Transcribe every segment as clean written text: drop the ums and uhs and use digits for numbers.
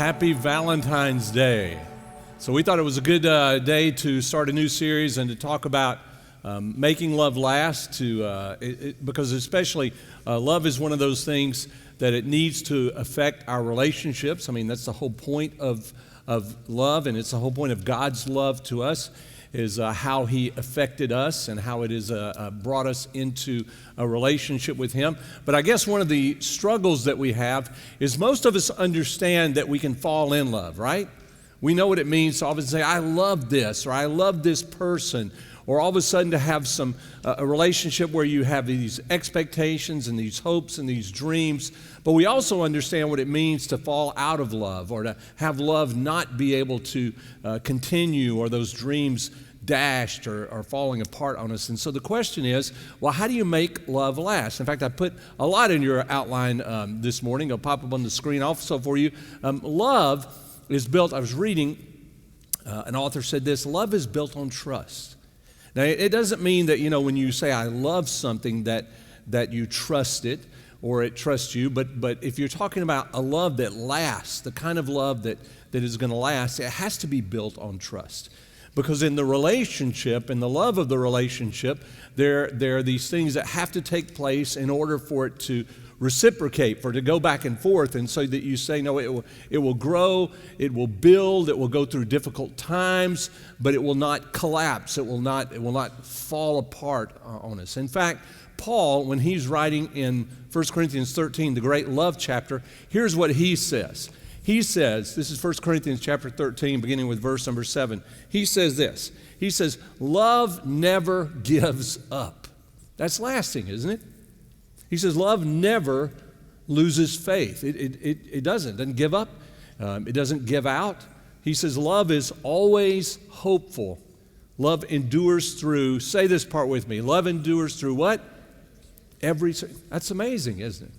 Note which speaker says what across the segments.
Speaker 1: Happy Valentine's Day. So we thought it was a good day to start a new series and to talk about making love last, because especially love is one of those things that it needs to affect our relationships. I mean, that's the whole point of love, and it's the whole point of God's love to us, is how He affected us and how it has brought us into a relationship with Him. But I guess one of the struggles that we have is most of us understand that we can fall in love, right? We know what it means to often say, I love this, or I love this person, or all of a sudden to have a relationship where you have these expectations and these hopes and these dreams. But we also understand what it means to fall out of love, or to have love not be able to continue, or those dreams dashed or falling apart on us. And so the question is, well, how do you make love last? In fact, I put a lot in your outline this morning. It'll pop up on the screen also for you. Love is built, I was reading, an author said this, love is built on trust. Now, it doesn't mean that, when you say I love something that you trust it or it trusts you, but if you're talking about a love that lasts, the kind of love that is going to last, it has to be built on trust. Because in the relationship, in the love of the relationship, there are these things that have to take place in order for it to reciprocate, for it to go back and forth, and so that you say, no, it will grow, it will build, it will go through difficult times, but it will not collapse, it will not fall apart on us. In fact, Paul, when he's writing in 1 Corinthians 13, the great love chapter, here's what he says. He says, this is 1 Corinthians chapter 13, beginning with verse number 7. He says this. He says, love never gives up. That's lasting, isn't it? He says, love never loses faith. It doesn't give up. It doesn't give out. He says, love is always hopeful. Love endures through, say this part with me, love endures through what? That's amazing, isn't it?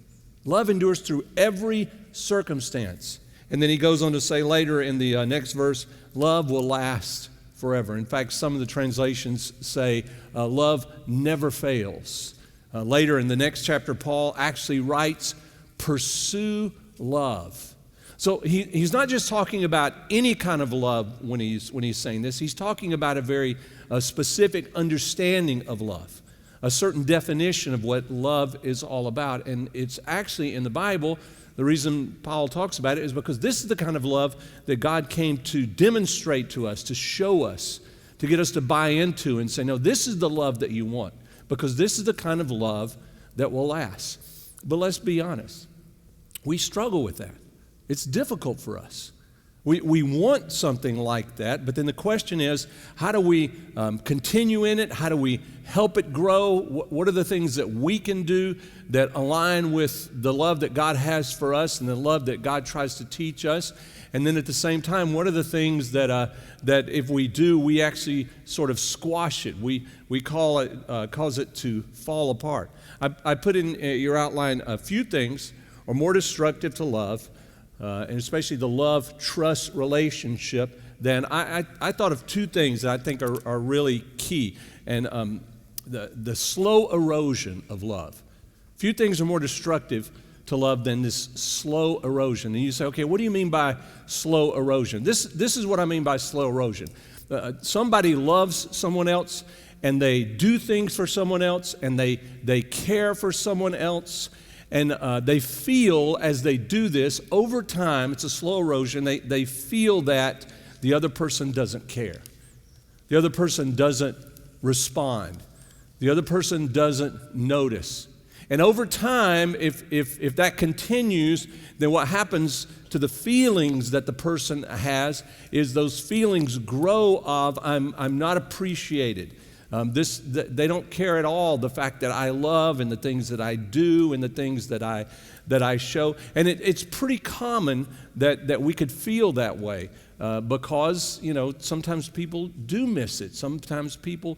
Speaker 1: Love endures through every circumstance. And then he goes on to say later in the next verse, love will last forever. In fact, some of the translations say love never fails. Later in the next chapter, Paul actually writes, pursue love. So he's not just talking about any kind of love when he's saying this. He's talking about a very specific understanding of love, a certain definition of what love is all about. And it's actually in the Bible. The reason Paul talks about it is because this is the kind of love that God came to demonstrate to us, to show us, to get us to buy into and say, no, this is the love that you want, because this is the kind of love that will last. But let's be honest, we struggle with that. It's difficult for us. We want something like that, but then the question is, how do we continue in it? How do we help it grow? What are the things that we can do that align with the love that God has for us and the love that God tries to teach us? And then at the same time, what are the things that if we do, we actually sort of squash it? We cause it to fall apart. I put in your outline a few things are more destructive to love, and especially the love-trust relationship, then I thought of two things that I think are really key. And the slow erosion of love. Few things are more destructive to love than this slow erosion. And you say, okay, what do you mean by slow erosion? This is what I mean by slow erosion. Somebody loves someone else, and they do things for someone else, and they care for someone else, and they feel as they do this, over time, it's a slow erosion, they feel that the other person doesn't care. The other person doesn't respond. The other person doesn't notice. And over time, if that continues, then what happens to the feelings that the person has is those feelings grow of, I'm not appreciated. They don't care at all the fact that I love and the things that I do and the things that I show. And it's pretty common that we could feel that way because, sometimes people do miss it. Sometimes people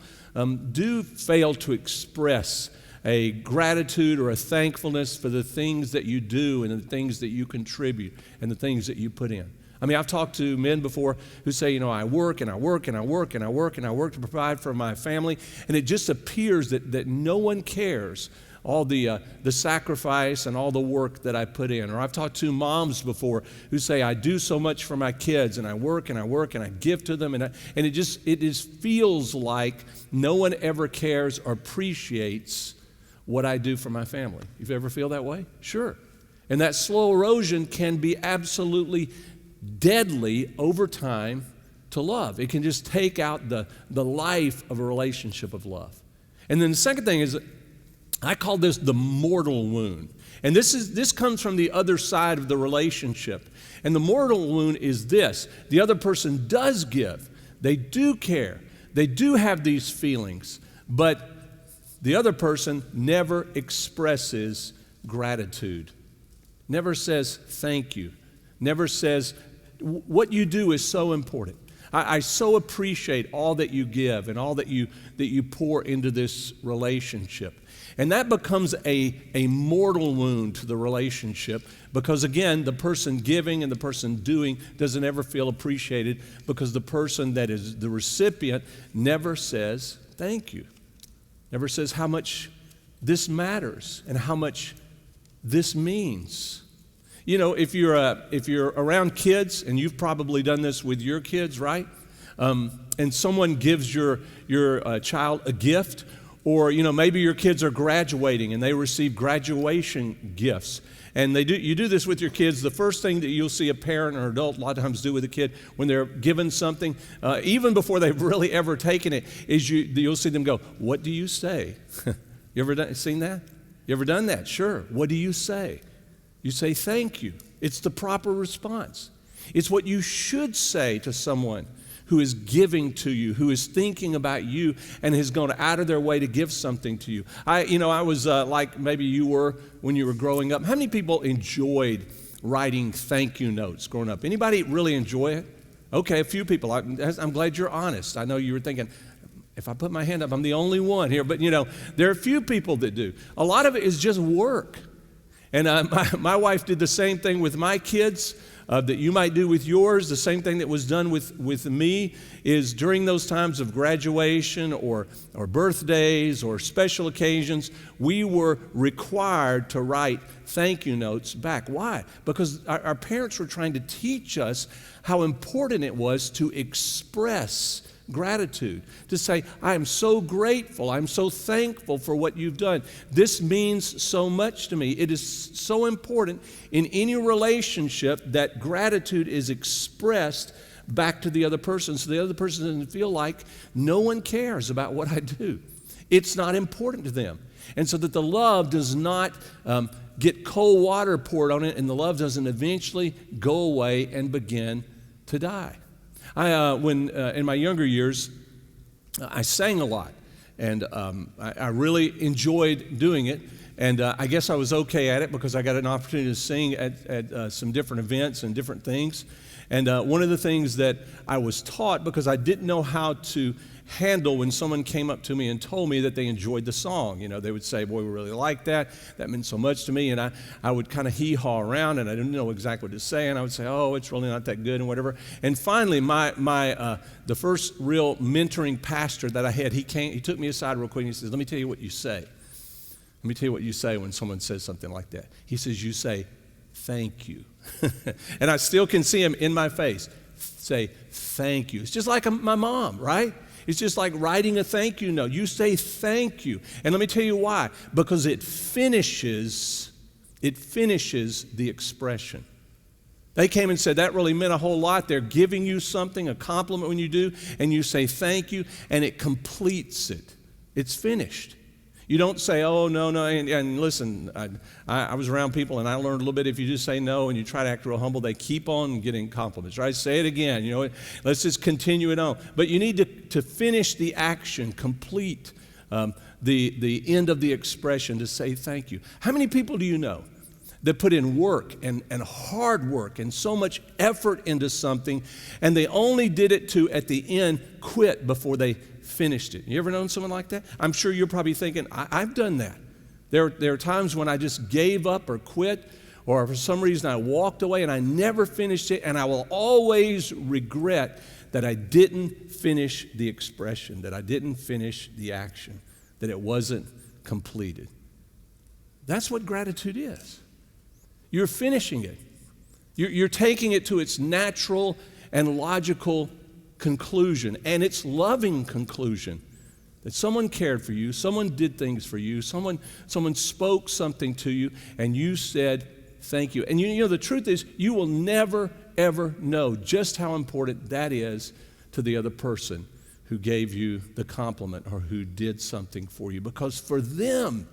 Speaker 1: do fail to express a gratitude or a thankfulness for the things that you do and the things that you contribute and the things that you put in. I mean, I've talked to men before who say, I work and I work and I work and I work and I work to provide for my family, and it just appears that no one cares all the sacrifice and all the work that I put in. Or I've talked to moms before who say, I do so much for my kids, and I work and I work and I give to them, and it just feels like no one ever cares or appreciates what I do for my family. You ever feel that way? Sure. And that slow erosion can be absolutely deadly over time to love. It can just take out the life of a relationship of love. And then the second thing is, I call this the mortal wound. And this comes from the other side of the relationship. And the mortal wound is this: the other person does give, they do care, they do have these feelings, but the other person never expresses gratitude, never says thank you, never says, what you do is so important. I so appreciate all that you give and all that you pour into this relationship. And that becomes a mortal wound to the relationship because, again, the person giving and the person doing doesn't ever feel appreciated because the person that is the recipient never says thank you, never says how much this matters and how much this means. You know, if you're around kids, and you've probably done this with your kids, right? And someone gives your child a gift, or maybe your kids are graduating and they receive graduation gifts, and you do this with your kids. The first thing that you'll see a parent or adult a lot of times do with a kid when they're given something, even before they've really ever taken it, is you'll see them go, "What do you say?" You ever seen that? You ever done that? Sure. What do you say? You say thank you. It's the proper response. It's what you should say to someone who is giving to you, who is thinking about you and has gone out of their way to give something to you. I was like maybe you were when you were growing up. How many people enjoyed writing thank you notes growing up? Anybody really enjoy it? Okay, a few people. I'm glad you're honest. I know you were thinking, if I put my hand up, I'm the only one here. But there are a few people that do. A lot of it is just work. And my wife did the same thing with my kids that you might do with yours. The same thing that was done with me is during those times of graduation or birthdays or special occasions, we were required to write thank you notes back. Why? Because our parents were trying to teach us how important it was to express gratitude, to say, I am so grateful, I'm so thankful for what you've done. This means so much to me. It is so important in any relationship that gratitude is expressed back to the other person, so the other person doesn't feel like no one cares about what I do. It's not important to them. And so that the love does not get cold water poured on it, and the love doesn't eventually go away and begin to die. When in my younger years, I sang a lot, and I really enjoyed doing it. And I guess I was okay at it because I got an opportunity to sing at some different events and different things. And one of the things that I was taught, because I didn't know how to handle when someone came up to me and told me that they enjoyed the song. They would say, boy, we really like that. That meant so much to me. And I would kind of hee-haw around, and I didn't know exactly what to say. And I would say, oh, it's really not that good and whatever. And finally, the first real mentoring pastor that I had, he took me aside real quick and he says, let me tell you what you say. Let me tell you what you say when someone says something like that. He says, you say, thank you. And I still can see him in my face. Say, thank you. It's just like my mom, right? It's just like writing a thank you note. You say thank you. And let me tell you why. Because it finishes the expression. They came and said that really meant a whole lot. They're giving you something, a compliment when you do, and you say thank you, and it completes it. It's finished. You don't say, oh, no, and listen, I was around people and I learned a little bit, if you just say no and you try to act real humble, they keep on getting compliments, right? Say it again, let's just continue it on. But you need to finish the action, complete the end of the expression, to say thank you. How many people do you know that put in work and hard work and so much effort into something, and they only did it to, at the end, quit before they finished it? You ever known someone like that? I'm sure you're probably thinking, I've done that. There are times when I just gave up or quit, or for some reason I walked away and I never finished it, and I will always regret that I didn't finish the expression, that I didn't finish the action, that it wasn't completed. That's what gratitude is. You're finishing it. You're taking it to its natural and logical conclusion, and its loving conclusion. That someone cared for you, someone did things for you, someone spoke something to you, and you said, thank you. And you know, the truth is, you will never, ever know just how important that is to the other person who gave you the compliment or who did something for you. Because for them,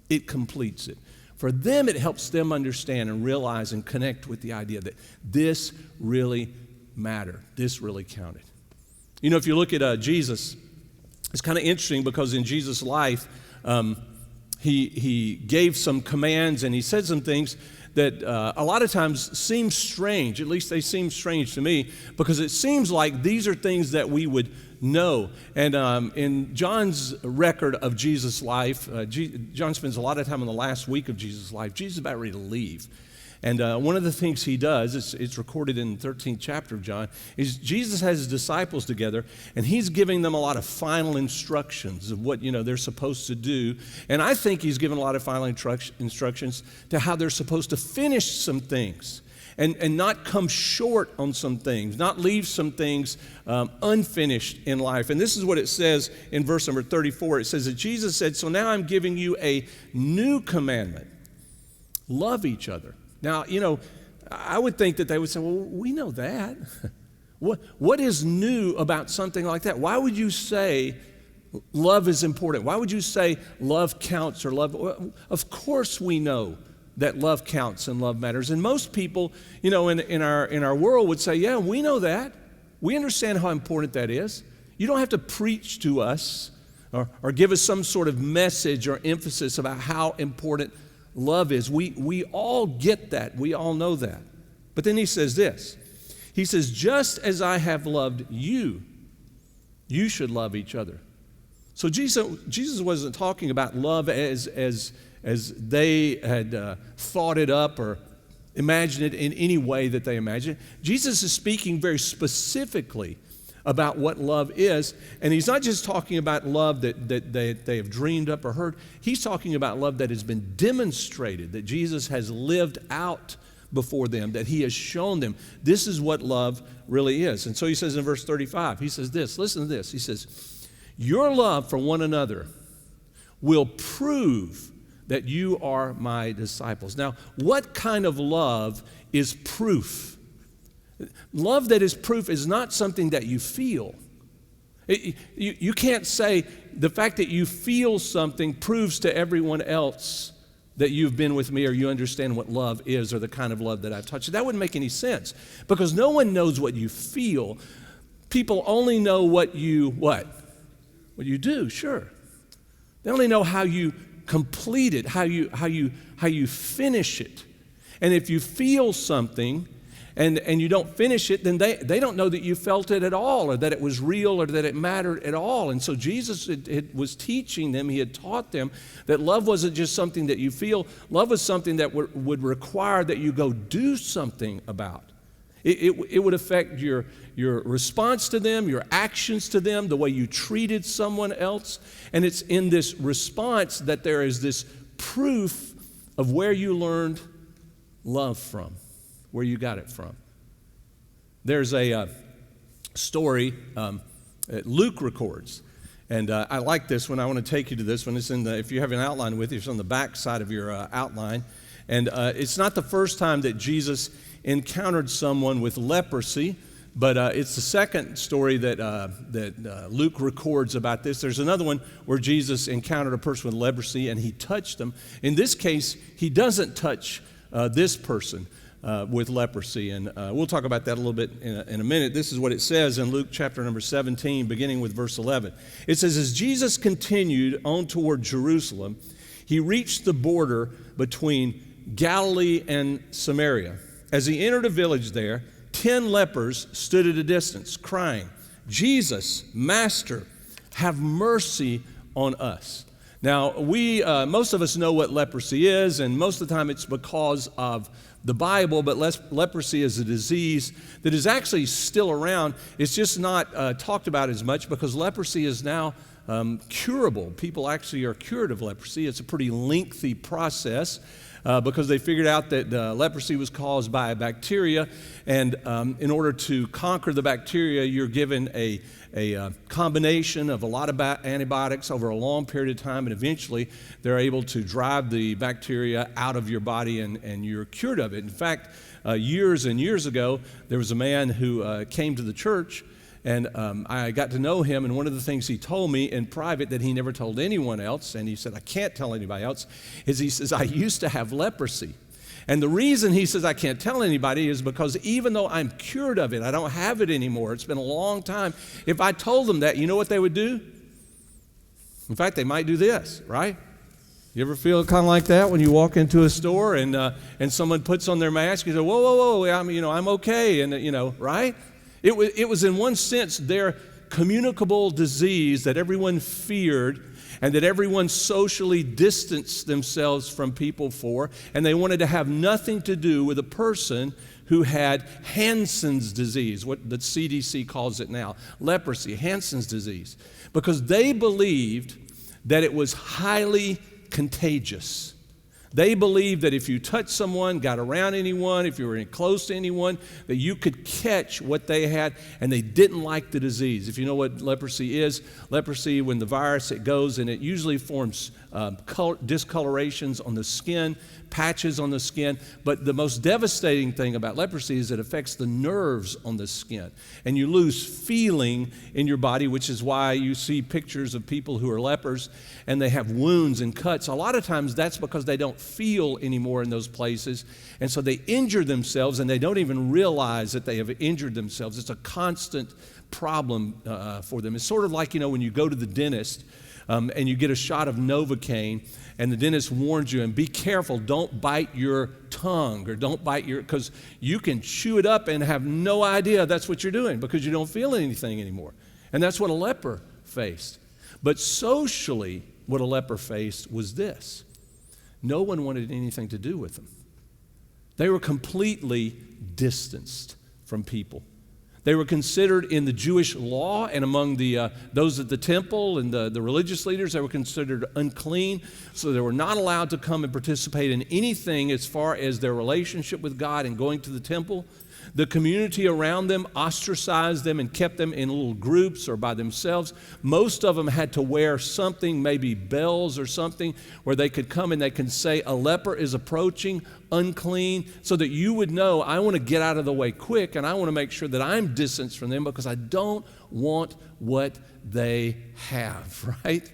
Speaker 1: it completes it. For them, it helps them understand and realize and connect with the idea that this really mattered. This really counted. You know, if you look at Jesus, it's kind of interesting because in Jesus' life, he gave some commands and he said some things that a lot of times seem strange. At least they seem strange to me because it seems like these are things that we would know. And in John's record of Jesus' life, John spends a lot of time in the last week of Jesus' life. Jesus is about ready to leave. And one of the things he does, it's recorded in the 13th chapter of John, is Jesus has his disciples together, and he's giving them a lot of final instructions of what, they're supposed to do. And I think he's given a lot of final instructions to how they're supposed to finish some things and not come short on some things, not leave some things unfinished in life. And this is what it says in verse number 34. It says that Jesus said, "So now I'm giving you a new commandment. Love each other." Now, I would think that they would say, well, we know that. What is new about something like that? Why would you say love is important? Why would you say love counts or love? Well, of course we know that love counts and love matters. And most people, in our world would say, yeah, we know that. We understand how important that is. You don't have to preach to us or give us some sort of message or emphasis about how important love is. We all get that. We all know that. But then he says this. He says, just as I have loved you, you should love each other. So Jesus wasn't talking about love as they had thought it up or imagined it in any way that they imagined. Jesus is speaking very specifically about what love is, and he's not just talking about love that they have dreamed up or heard. He's talking about love that has been demonstrated, that Jesus has lived out before them, that he has shown them. This is what love really is. And so he says in verse 35, he says this, listen to this. He says, your love for one another will prove that you are my disciples. Now, what kind of love is proof? Love that is proof is not something that you feel. You can't say the fact that you feel something proves to everyone else that you've been with me or you understand what love is or the kind of love that I've taught you. That wouldn't make any sense because no one knows what you feel. People only know what you do, sure. They only know how you complete it, how you finish it. And if you feel something and you don't finish it, then they don't know that you felt it at all or that it was real or that it mattered at all. And so Jesus was teaching them, he had taught them that love wasn't just something that you feel. Love was something that would require that you go do something about. It would affect your response to them, your actions to them, the way you treated someone else. And it's in this response that there is this proof of where you learned love from, where you got it from. There's a story that Luke records. And I like this one. I want to take you to this one. It's if you have an outline with you, it's on the back side of your outline. And it's not the first time that Jesus encountered someone with leprosy, but it's the second story that Luke records about this. There's another one where Jesus encountered a person with leprosy and he touched them. In this case, he doesn't touch this person with leprosy, and we'll talk about that a little bit in a minute. This is what it says in Luke chapter number 17, beginning with verse 11. It says, as Jesus continued on toward Jerusalem, he reached the border between Galilee and Samaria. As he entered a village there, 10 lepers stood at a distance, crying, Jesus, Master, have mercy on us. Now, most of us know what leprosy is, and most of the time it's because of the Bible, but leprosy is a disease that is actually still around. It's just not talked about as much because leprosy is now curable. People actually are cured of leprosy. It's a pretty lengthy process because they figured out that leprosy was caused by a bacteria, and in order to conquer the bacteria, you're given a combination of a lot of antibiotics over a long period of time, and eventually they're able to drive the bacteria out of your body and you're cured of it. In fact, years and years ago, there was a man who came to the church, and I got to know him, and one of the things he told me in private that he never told anyone else, and he said, I can't tell anybody else, is he says, I used to have leprosy. And the reason he says I can't tell anybody is because even though I'm cured of it, I don't have it anymore. It's been a long time. If I told them that, you know what they would do? In fact, they might do this, right? You ever feel kind of like that when you walk into a store and someone puts on their mask? You say, whoa, whoa, whoa, I'm okay, and right? It was in one sense their communicable disease that everyone feared and that everyone socially distanced themselves from people for, and they wanted to have nothing to do with a person who had Hansen's disease, what the CDC calls it now, leprosy, Hansen's disease, because they believed that it was highly contagious. They believed that if you touched someone, got around anyone, if you were close to anyone, that you could catch what they had, and they didn't like the disease. If you know what leprosy is, leprosy, when the virus, it goes and it usually forms discolorations on the skin, patches on the skin, but the most devastating thing about leprosy is it affects the nerves on the skin, and you lose feeling in your body, which is why you see pictures of people who are lepers, and they have wounds and cuts. A lot of times that's because they don't feel anymore in those places, and so they injure themselves, and they don't even realize that they have injured themselves. It's a constant problem for them. It's sort of like, when you go to the dentist, and you get a shot of Novocaine, and the dentist warns you, and be careful, don't bite your tongue, or don't bite because you can chew it up and have no idea that's what you're doing because you don't feel anything anymore. And that's what a leper faced. But socially, what a leper faced was this. No one wanted anything to do with them. They were completely distanced from people. They were considered in the Jewish law and among those at the temple and the religious leaders, they were considered unclean. So they were not allowed to come and participate in anything as far as their relationship with God and going to the temple. The community around them ostracized them and kept them in little groups or by themselves. Most of them had to wear something, maybe bells or something, where they could come and they can say, a leper is approaching, unclean, so that you would know, I want to get out of the way quick, and I want to make sure that I'm distanced from them because I don't want what they have, right?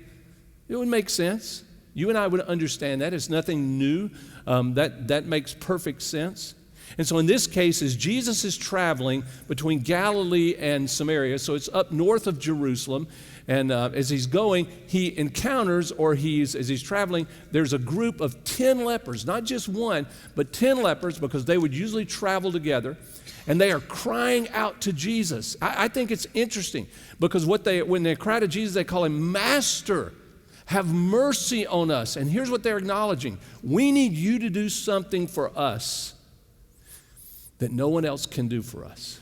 Speaker 1: It would make sense. You and I would understand that. It's nothing new. That makes perfect sense. And so in this case, as Jesus is traveling between Galilee and Samaria, so it's up north of Jerusalem, and as he's going, he encounters, as he's traveling, there's a group of 10 lepers, not just one, but 10 lepers, because they would usually travel together, and they are crying out to Jesus. I think it's interesting, because when they cry to Jesus, they call him Master. Have mercy on us. And here's what they're acknowledging. We need you to do something for us that no one else can do for us.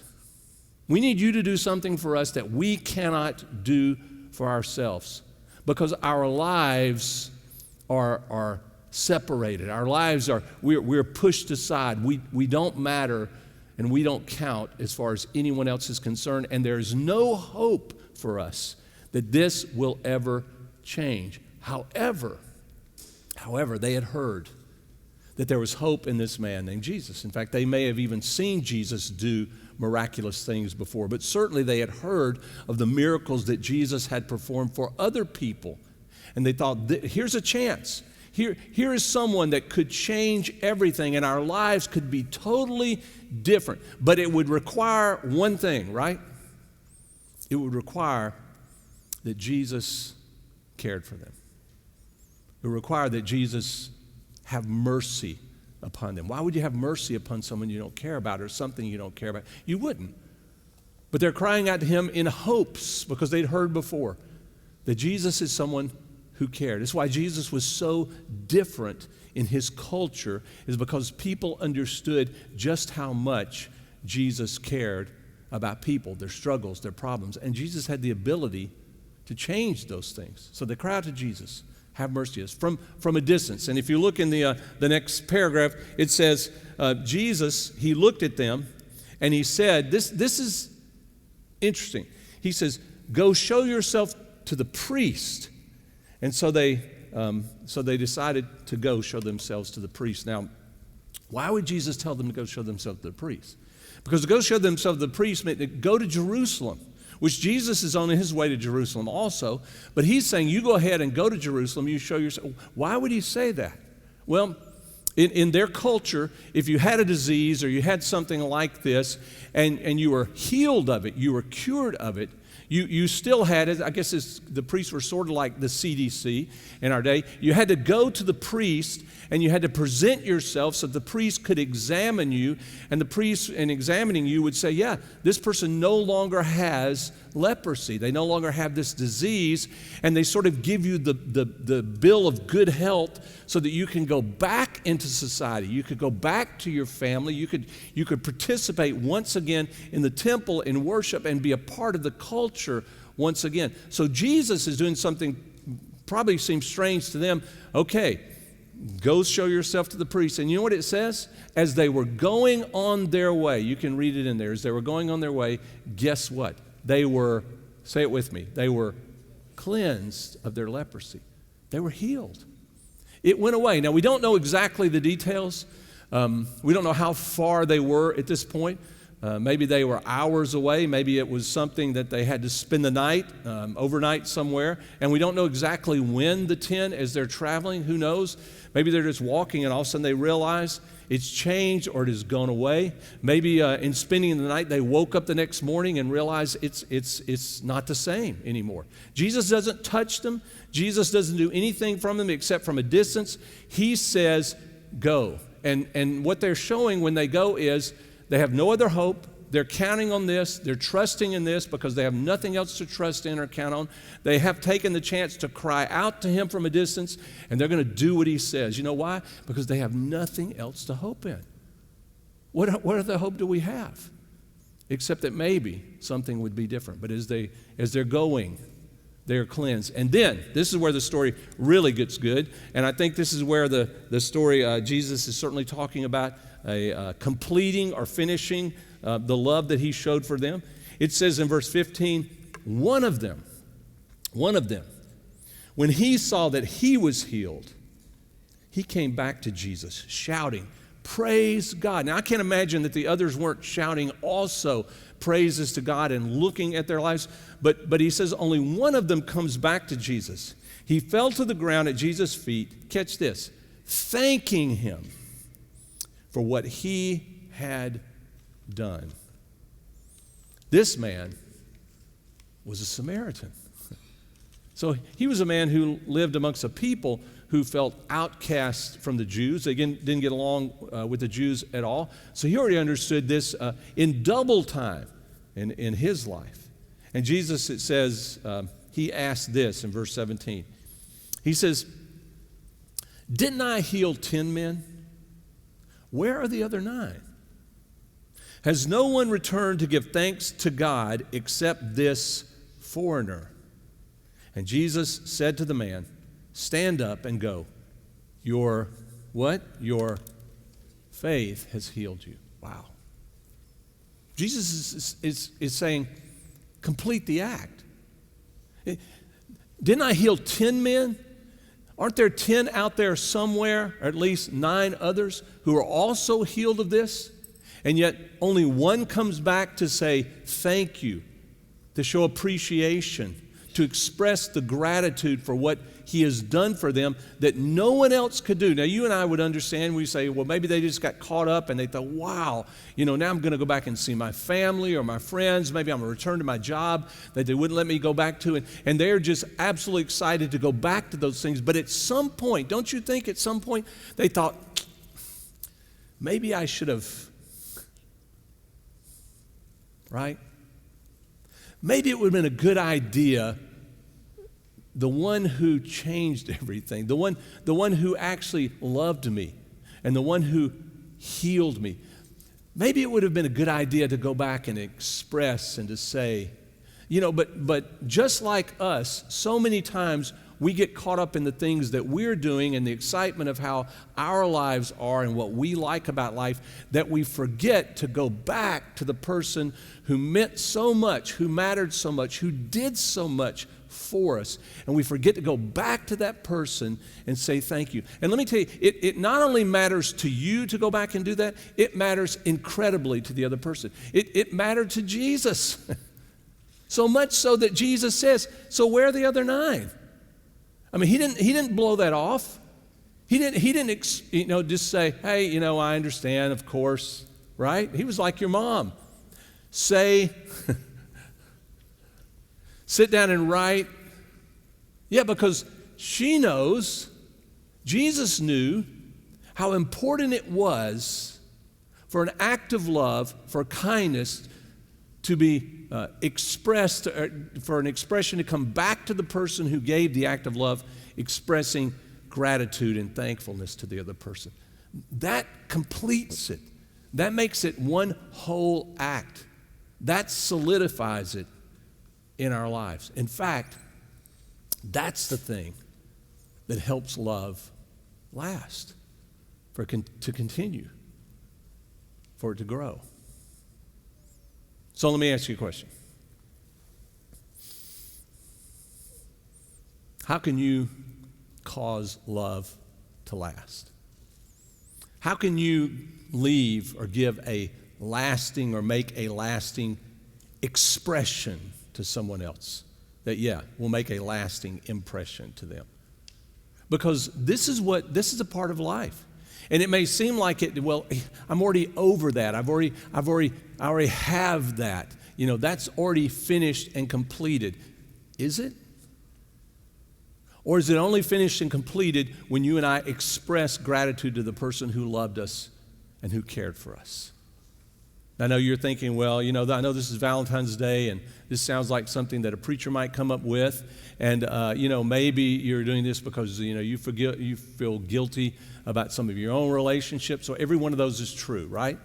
Speaker 1: We need you to do something for us that we cannot do for ourselves, because our lives are separated. Our lives we're pushed aside. We don't matter and we don't count as far as anyone else is concerned, and there's no hope for us that this will ever change. However, they had heard that there was hope in this man named Jesus. In fact, they may have even seen Jesus do miraculous things before, but certainly they had heard of the miracles that Jesus had performed for other people. And they thought, here's a chance. Here is someone that could change everything, and our lives could be totally different. But it would require one thing, right? It would require that Jesus cared for them. It would require that Jesus have mercy upon them. Why would you have mercy upon someone you don't care about or something you don't care about? You wouldn't. But they're crying out to him in hopes, because they'd heard before that Jesus is someone who cared. That's why Jesus was so different in his culture, is because people understood just how much Jesus cared about people, their struggles, their problems. And Jesus had the ability to change those things. So they cry out to Jesus, have mercy on us, from a distance. And if you look in the next paragraph, it says, Jesus, he looked at them and he said, this is interesting. He says, go show yourself to the priest. And so they decided to go show themselves to the priest. Now, why would Jesus tell them to go show themselves to the priest? Because to go show themselves to the priest meant to go to Jerusalem, which Jesus is on his way to Jerusalem also. But he's saying, you go ahead and go to Jerusalem, you show yourself. Why would he say that? Well, in their culture, if you had a disease or you had something like this and you were healed of it, you were cured of it, you still had it. I guess the priests were sort of like the CDC in our day. You had to go to the priest and you had to present yourself so the priest could examine you, and the priest, in examining you, would say, yeah, this person no longer has leprosy. They no longer have this disease, and they sort of give you the bill of good health so that you can go back into society. You could go back to your family. You could participate once again in the temple in worship and be a part of the culture once again. So Jesus is doing something probably seems strange to them. Okay, go show yourself to the priest. And you know what it says? As they were going on their way, you can read it in there, as they were going on their way, guess what? They were, say it with me, they were cleansed of their leprosy. They were healed. It went away. Now, we don't know exactly the details. We don't know how far they were at this point. Maybe they were hours away. Maybe it was something that they had to spend the night, overnight somewhere. And we don't know exactly when the 10, as they're traveling, who knows? Maybe they're just walking and all of a sudden they realize it's changed or it has gone away. Maybe in spending the night they woke up the next morning and realized it's not the same anymore. Jesus doesn't touch them. Jesus doesn't do anything from them except from a distance. He says, go. And what they're showing when they go is they have no other hope. They're counting on this. They're trusting in this because they have nothing else to trust in or count on. They have taken the chance to cry out to him from a distance, and they're going to do what he says. You know why? Because they have nothing else to hope in. What other hope do we have? Except that maybe something would be different. But as they're going, they're cleansed. And then, this is where the story really gets good. And I think this is where the story, Jesus is certainly talking about completing or finishing the love that he showed for them. It says in verse 15, one of them, when he saw that he was healed, he came back to Jesus shouting, praise God. Now, I can't imagine that the others weren't shouting also praises to God and looking at their lives, but he says only one of them comes back to Jesus. He fell to the ground at Jesus' feet, catch this, thanking him for what he had done. This man was a Samaritan. So he was a man who lived amongst a people who felt outcast from the Jews. They didn't get along with the Jews at all. So he already understood this in double time in his life. And Jesus, it says, he asked this in verse 17. He says, didn't I heal 10 men? Where are the other 9? Has no one returned to give thanks to God except this foreigner? And Jesus said to the man, stand up and go. Your what? Your faith has healed you. Wow. Jesus is saying, complete the act. Didn't I heal 10 men? Aren't there 10 out there somewhere, or at least 9 others who are also healed of this? And yet only one comes back to say thank you, to show appreciation, to express the gratitude for what he has done for them that no one else could do. Now, you and I would understand. We say, well, maybe they just got caught up and they thought, wow, now I'm going to go back and see my family or my friends. Maybe I'm going to return to my job that they wouldn't let me go back to. And they're just absolutely excited to go back to those things. But at some point, don't you think at some point they thought, maybe I should have, right? Maybe it would have been a good idea the one who changed everything, the one who actually loved me, and the one who healed me. Maybe it would have been a good idea to go back and express and to say, but just like us, so many times we get caught up in the things that we're doing and the excitement of how our lives are and what we like about life that we forget to go back to the person who meant so much, who mattered so much, who did so much for us. And we forget to go back to that person and say thank you. And let me tell you, it not only matters to you to go back and do that, it matters incredibly to the other person. It mattered to Jesus. So much so that Jesus says, so where are the other 9? I mean, he didn't blow that off. He didn't just say, hey, I understand, of course, right? He was like your mom. Say, sit down and write. Yeah, because she knows, Jesus knew how important it was for an act of love, for kindness to be expressed, for an expression to come back to the person who gave the act of love, expressing gratitude and thankfulness to the other person. That completes it. That makes it one whole act. That solidifies it in our lives. In fact, that's the thing that helps love last, for it to continue, for it to grow. So let me ask you a question. How can you cause love to last? How can you leave or give a lasting or make a lasting expression to someone else that, will make a lasting impression to them? Because this is a part of life. And it may seem like I'm already over that. I already have that. That's already finished and completed. Is it? Or is it only finished and completed when you and I express gratitude to the person who loved us and who cared for us? I know you're thinking, I know this is Valentine's Day, and this sounds like something that a preacher might come up with, and maybe you're doing this because you feel guilty about some of your own relationships. So every one of those is true, right?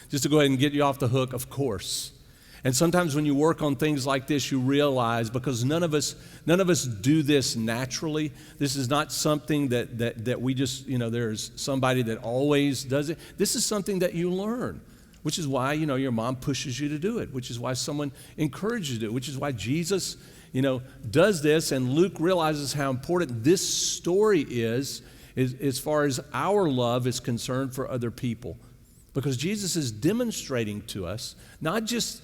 Speaker 1: Just to go ahead and get you off the hook, of course. And sometimes when you work on things like this, you realize, because none of us do this naturally. This is not something that we just, there's somebody that always does it. This is something that you learn. Which is why, your mom pushes you to do it, which is why someone encourages you to do it, which is why Jesus, does this, and Luke realizes how important this story is as far as our love is concerned for other people. Because Jesus is demonstrating to us, not just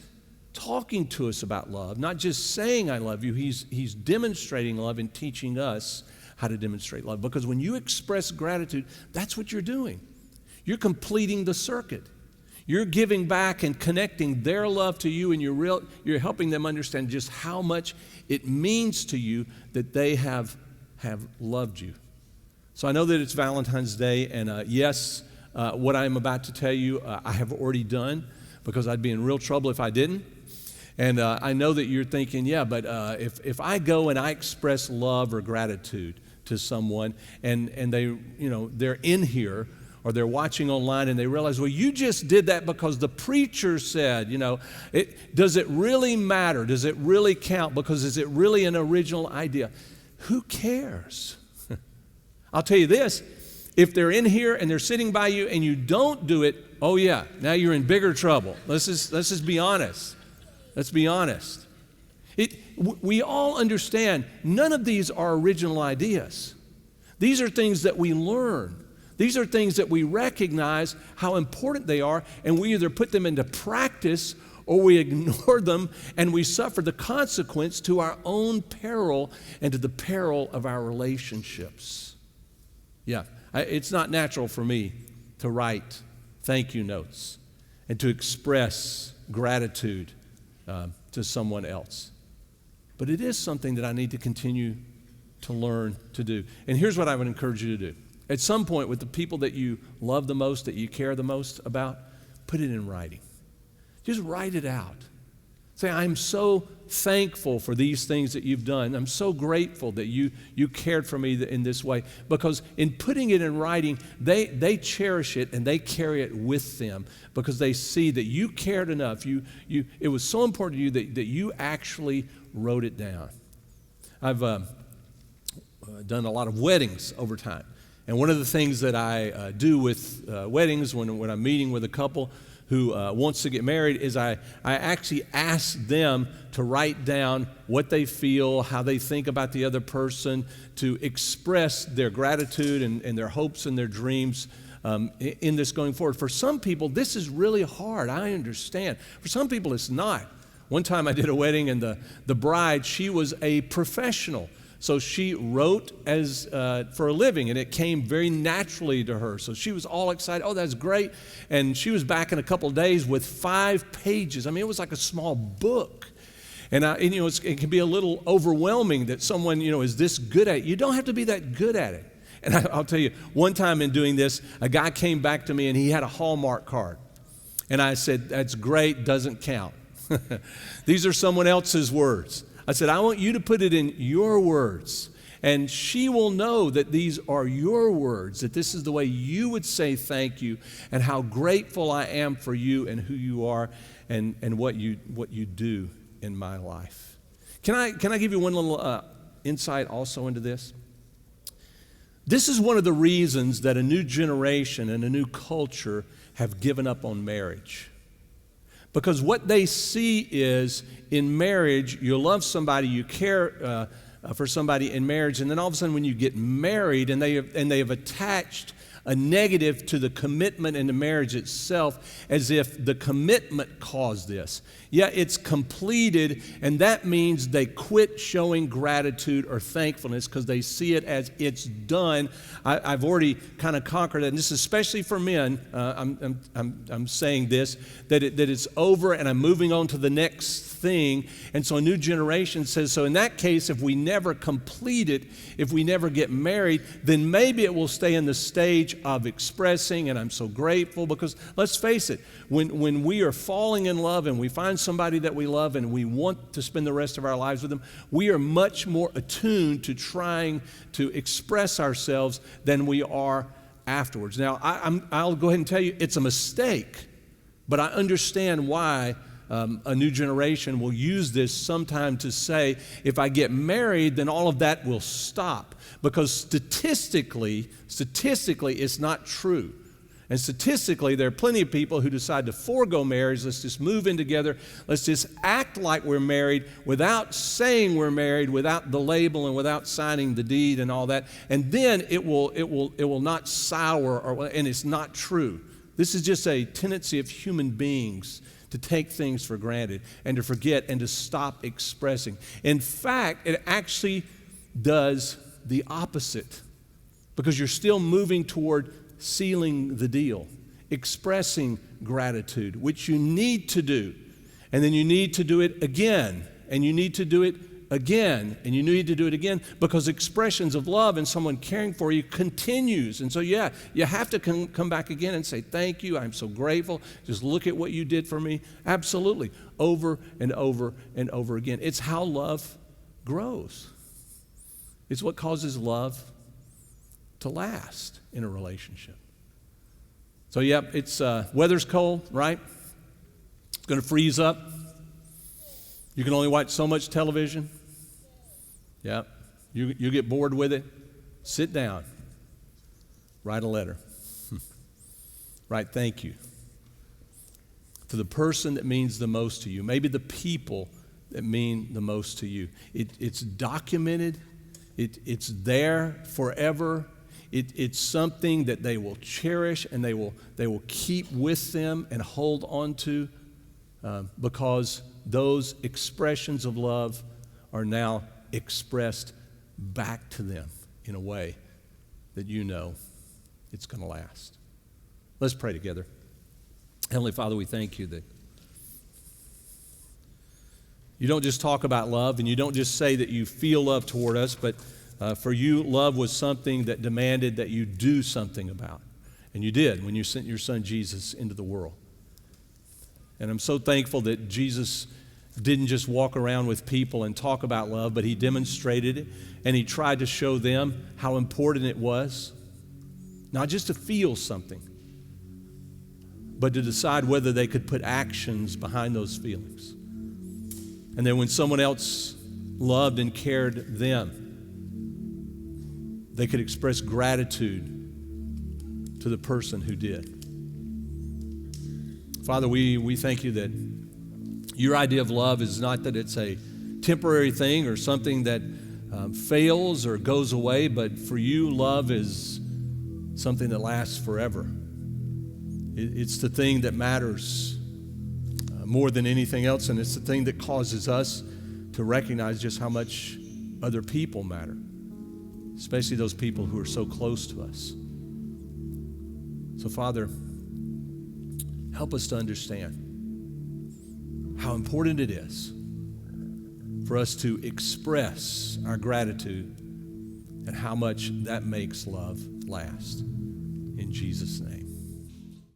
Speaker 1: talking to us about love, not just saying I love you, he's demonstrating love and teaching us how to demonstrate love. Because when you express gratitude, that's what you're doing. You're completing the circuit. You're giving back and connecting their love to you, and you're helping them understand just how much it means to you that they have loved you. So I know that it's Valentine's Day, and what I'm about to tell you, I have already done, because I'd be in real trouble if I didn't. And I know that you're thinking, but if I go and I express love or gratitude to someone, and they, they're in here, or they're watching online and they realize, you just did that because the preacher said, does it really matter? Does it really count? Because is it really an original idea? Who cares? I'll tell you this, if they're in here and they're sitting by you and you don't do it, now you're in bigger trouble. Let's just be honest. Let's be honest. We all understand none of these are original ideas. These are things that we learn. These are things that we recognize how important they are, and we either put them into practice or we ignore them, and we suffer the consequence to our own peril and to the peril of our relationships. It's not natural for me to write thank you notes and to express gratitude to someone else. But it is something that I need to continue to learn to do. And here's what I would encourage you to do. At some point, with the people that you love the most, that you care the most about, put it in writing. Just write it out. Say, I'm so thankful for these things that you've done. I'm so grateful that you cared for me in this way. Because in putting it in writing, they cherish it and they carry it with them because they see that you cared enough. It was so important to you that you actually wrote it down. I've done a lot of weddings over time. And one of the things that I do with weddings when I'm meeting with a couple who wants to get married is I actually ask them to write down what they feel, how they think about the other person, to express their gratitude and their hopes and their dreams in this going forward. For some people, this is really hard. I understand. For some people, it's not. One time I did a wedding, and the bride, she was a professional. So she wrote for a living, and it came very naturally to her. So she was all excited. Oh, that's great. And she was back in a couple of days with 5 pages. I mean, it was like a small book. And it can be a little overwhelming that someone, is this good at it. You don't have to be that good at it. And I'll tell you, one time in doing this, a guy came back to me, and he had a Hallmark card. And I said, that's great, doesn't count. These are someone else's words. I said, I want you to put it in your words, and she will know that these are your words, that this is the way you would say thank you and how grateful I am for you and who you are and what you do in my life. Can I give you one little insight also into this? This is one of the reasons that a new generation and a new culture have given up on marriage. Because what they see is in marriage, you love somebody, you care for somebody in marriage, and then all of a sudden when you get married and they have attached a negative to the commitment in the marriage itself as if the commitment caused this. Yeah, it's completed, and that means they quit showing gratitude or thankfulness because they see it as it's done. I've already kind of conquered it, and this is especially for men. I'm saying this, that it's over, and I'm moving on to the next thing. And so a new generation says, so in that case, if we never complete it, if we never get married, then maybe it will stay in the stage of expressing, and I'm so grateful, because let's face it, when we are falling in love and we find somebody that we love and we want to spend the rest of our lives with them, we are much more attuned to trying to express ourselves than we are afterwards. Now, I'll go ahead and tell you, it's a mistake, but I understand why a new generation will use this sometime to say, if I get married, then all of that will stop. Because statistically, it's not true. And statistically, there are plenty of people who decide to forego marriage. Let's just move in together. Let's just act like we're married without saying we're married, without the label and without signing the deed and all that. And then it will not sour, and it's not true. This is just a tendency of human beings to take things for granted and to forget and to stop expressing. In fact, it actually does the opposite, because you're still moving toward sealing the deal, expressing gratitude, which you need to do. And then you need to do it again, and you need to do it again, and you need to do it again, because expressions of love and someone caring for you continues. And so, yeah, you have to come back again and say, thank you, I'm so grateful, just look at what you did for me. Absolutely, over and over and over again. It's how love grows. It's what causes love to last in a relationship. So, yeah, it's weather's cold, right? It's going to freeze up. You can only watch so much television. Yeah, you get bored with it. Sit down. Write a letter. Write thank you to the person that means the most to you. Maybe the people that mean the most to you. It's documented. It's there forever. It's something that they will cherish and they will keep with them and hold on to because those expressions of love are now expressed back to them in a way that you know it's going to last. Let's pray together. Heavenly Father, we thank you that you don't just talk about love and you don't just say that you feel love toward us, but for you, love was something that demanded that you do something about. And you did when you sent your son Jesus into the world. And I'm so thankful that Jesus didn't just walk around with people and talk about love, but he demonstrated it, and he tried to show them how important it was, not just to feel something, but to decide whether they could put actions behind those feelings. And then when someone else loved and cared them, they could express gratitude to the person who did. Father, we thank you that your idea of love is not that it's a temporary thing or something that fails or goes away, but for you, love is something that lasts forever. It's the thing that matters more than anything else, and it's the thing that causes us to recognize just how much other people matter, especially those people who are so close to us. So, Father, help us to understand how important it is for us to express our gratitude and how much that makes love last. In Jesus' name.